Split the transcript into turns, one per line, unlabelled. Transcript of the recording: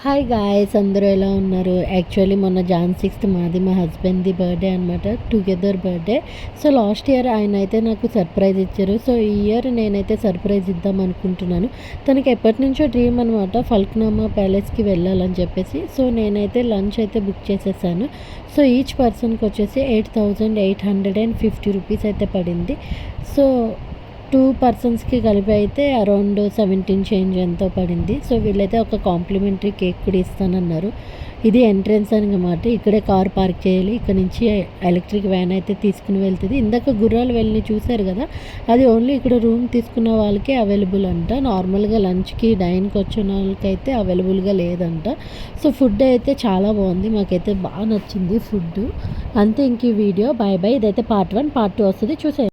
Hi guys, అందరూ ఎలా ఉన్నారు? యాక్చువల్లీ మొన్న జాన్ 6th మాది మా హస్బెండ్ది బర్త్డే అనమాట, together birthday. So last year ఆయన అయితే నాకు సర్ప్రైజ్ ఇచ్చారు. సో ఈ ఇయర్ నేనైతే సర్ప్రైజ్ ఇద్దాం అనుకుంటున్నాను. తనకి ఎప్పటి నుంచో డ్రీమ్ అనమాట ఫల్క్నామా ప్యాలెస్కి వెళ్ళాలని చెప్పేసి. సో నేనైతే లంచ్ అయితే బుక్ చేసేసాను. సో ఈచ్ పర్సన్కి వచ్చేసి 8,850 రూపీస్ అయితే పడింది. సో 2 పర్సన్స్కి కలిపి అయితే అరౌండ్ 17 చేంజ్ ఎంతో పడింది. సో వీళ్ళైతే ఒక కాంప్లిమెంటరీ కేక్ కూడా ఇస్తానన్నారు. ఇది ఎంట్రన్స్ అనమాట. ఇక్కడే కార్ పార్క్ చేయాలి. ఇక్కడ నుంచి ఎలక్ట్రిక్ వ్యాన్ అయితే తీసుకుని వెళ్తుంది. ఇందాక గుర్రాలు వెళ్ళి చూశారు కదా, అది ఓన్లీ ఇక్కడ రూమ్ తీసుకున్న వాళ్ళకే అవైలబుల్ అంట. నార్మల్గా లంచ్కి డైన్కి వచ్చిన వాళ్ళకైతే అవైలబుల్గా లేదంట. సో ఫుడ్ అయితే చాలా బాగుంది, మాకైతే బాగా నచ్చింది ఫుడ్. అంతే, ఇంక ఈ వీడియో బాయ్ బాయ్. ఇదైతే పార్ట్ 1, పార్ట్ 2 వస్తుంది, చూసే.